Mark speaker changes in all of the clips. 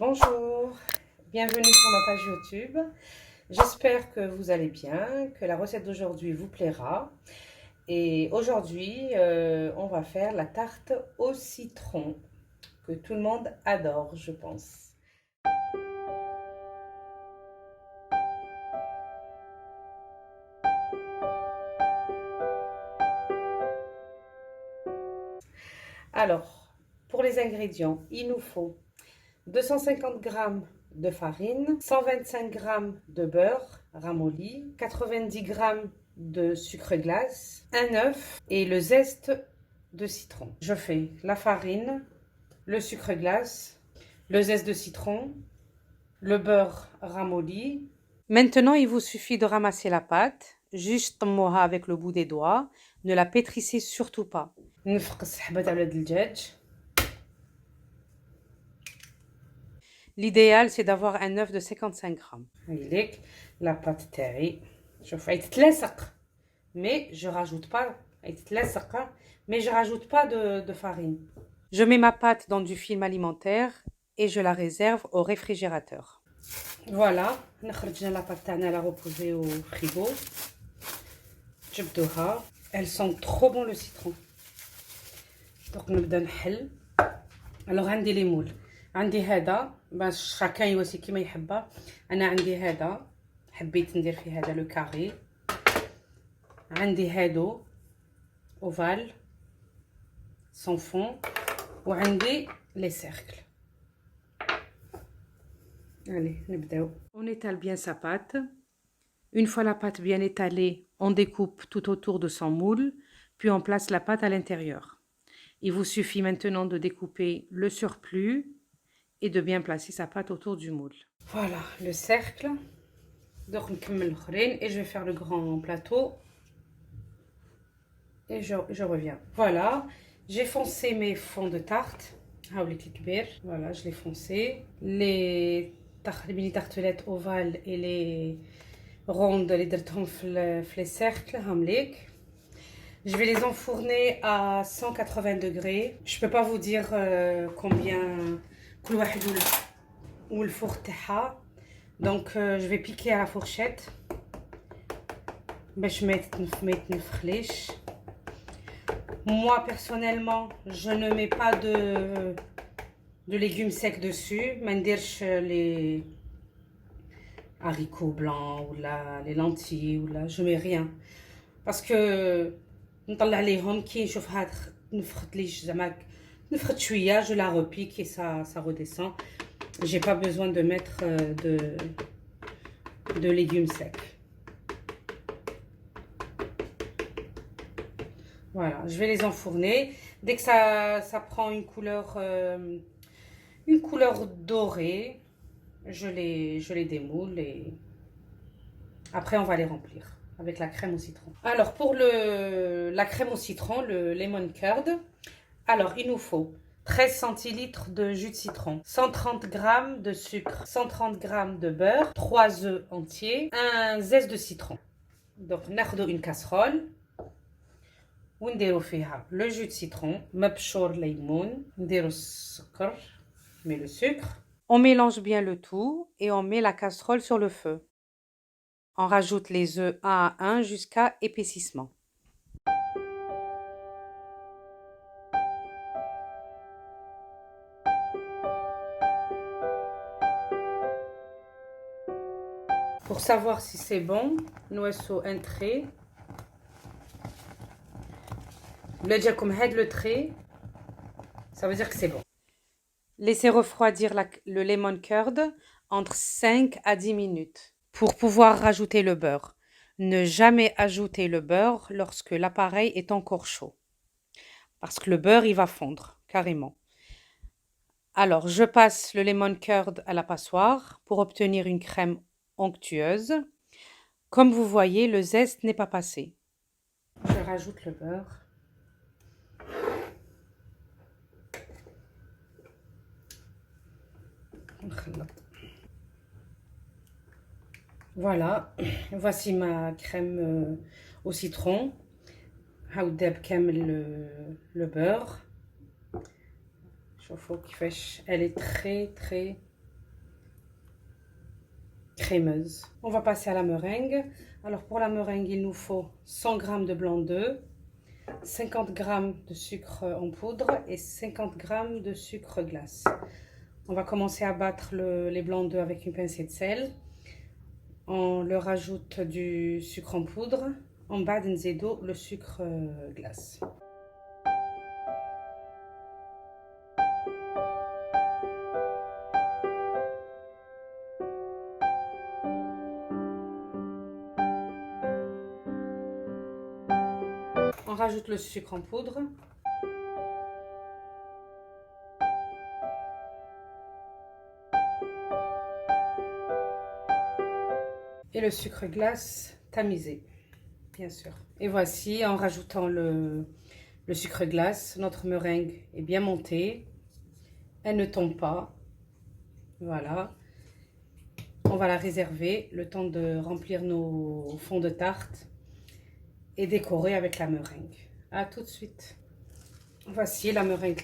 Speaker 1: Bonjour, bienvenue sur ma page YouTube. J'espère que vous allez bien, que la recette d'aujourd'hui vous plaira. Et aujourd'hui, on va faire la tarte au citron, que tout le monde adore, je pense. Alors, pour les ingrédients, il nous faut 250 g de farine, 125 g de beurre ramolli, 90 g de sucre glace, un œuf et le zeste de citron. Je fais la farine, le sucre glace, le zeste de citron, le beurre ramolli. Maintenant, il vous suffit de ramasser la pâte, juste طموها avec le bout des doigts. Ne la pétrissez surtout pas. نفقس حبة تاع الدجاج. L'idéal, c'est d'avoir un œuf de 55 grammes. هايليك la pâte تاعي. شوف هي تتلاصق. Mais je rajoute pas. هي تتلاصق. Mais je rajoute pas de farine. Je mets ma pâte dans du film alimentaire et je la réserve au réfrigérateur. Voilà, نخرجنا la pâte تاعنا la reposer au frigo. جبدوها. Elles sont trop bon le citron. Donc نبدا نحل. Alors عندي لي مول. عندي هذا باش شاكان يواسي كيما يحبها. انا عندي هذا حبيت ندير فيه هذا لو كاري. عندي هادو اوفال sans fond وعندي لي سيركل. Allez, نبداو. On étale bien sa pâte. Une fois la pâte bien étalée, on découpe tout autour de son moule, puis on place la pâte à l'intérieur. Il vous suffit maintenant de découper le surplus et de bien placer sa pâte autour du moule. Voilà, le cercle. Donc, et je vais faire le grand plateau. Et je reviens. Voilà, j'ai foncé mes fonds de tarte. Voilà, je l'ai foncé. Les mini tartelettes ovales et les rondes, les les cercles. Je vais les enfourner à 180 degrés. Je peux pas vous dire combien ou le four تاعها. Donc je vais piquer à la fourchette. باش ما يتنفخليش. Moi personnellement, je ne mets pas de légumes secs dessus. ما نديرش les haricots blancs ou les lentilles ou là, je mets rien parce que نطلع عليهم كي نشوفها نفخت ليش زعما نفخت شويه je la repique et ça redescend. J'ai pas besoin de mettre de légumes secs. Voilà, je vais les enfourner. Dès que ça prend une couleur dorée, je les démoule et après on va les remplir avec la crème au citron. Alors pour la crème au citron, le lemon curd, alors il nous faut 13 centilitres de jus de citron, 130 g de sucre, 130 g de beurre, 3 œufs entiers, un zeste de citron. Donc ناخذوا une casserole ونديروا فيها le jus de citron, مبشور ليمون, نديروا السكر, mais le sucre. On mélange bien le tout et on met la casserole sur le feu. On rajoute les œufs un à un jusqu'à épaississement. Pour savoir si c'est bon, نوسو un trait. Là, déjà comme le trait, ça veut dire que c'est bon. Laissez refroidir le lemon curd entre 5 à 10 minutes pour pouvoir rajouter le beurre. Ne jamais ajouter le beurre lorsque l'appareil est encore chaud. Parce que le beurre, il va fondre carrément. Alors, je passe le lemon curd à la passoire pour obtenir une crème onctueuse. Comme vous voyez, le zeste n'est pas passé. Je rajoute le beurre. Voilà, voici ma crème au citron. Le beurre. Elle est très très crémeuse. On va passer à la meringue. Alors pour la meringue, il nous faut 100 g de blanc d'œuf, 50 g de sucre en poudre et 50 g de sucre glace. On va commencer à battre les blancs d'œufs avec une pincée de sel. On leur ajoute du sucre en poudre. En bas d'enzedo le sucre glace. On rajoute le sucre en poudre. Et le sucre glace tamisé, bien sûr. Et voici, en rajoutant le sucre glace, notre meringue est bien montée. Elle ne tombe pas. Voilà. On va la réserver le temps de remplir nos fonds de tarte et décorer avec la meringue. À tout de suite. Voici la meringue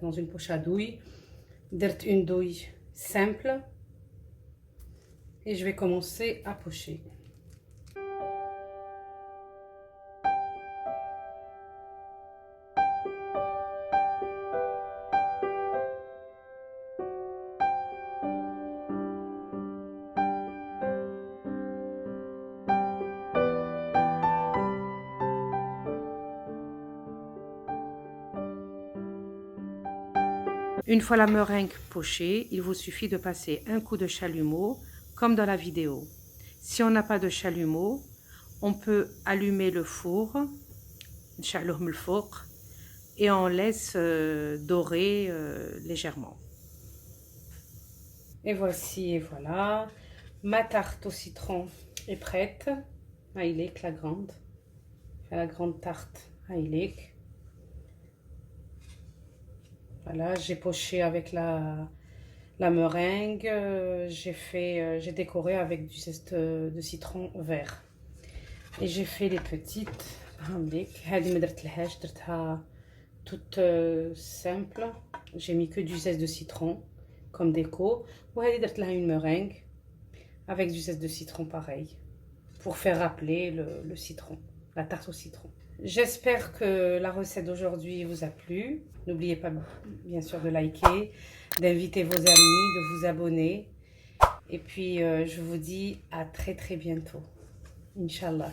Speaker 1: dans une poche à douille. Dirt une douille simple. Et je vais commencer à pocher. Une fois la meringue pochée, il vous suffit de passer un coup de chalumeau, comme dans la vidéo. Si on n'a pas de chalumeau, on peut allumer le four, et on laisse dorer légèrement. Et voici, et voilà, ma tarte au citron est prête. Aïlek, la grande tarte Aïlek. Voilà, j'ai poché avec la meringue, j'ai décoré avec du zeste de citron vert. Et j'ai fait les petites, toute simple. J'ai mis que du zeste de citron comme déco. Ou une meringue avec du zeste de citron pareil, pour faire rappeler le citron, la tarte au citron. J'espère que la recette d'aujourd'hui vous a plu. N'oubliez pas bien sûr de liker, d'inviter vos amis, de vous abonner. Et puis je vous dis à très bientôt. Inch'Allah.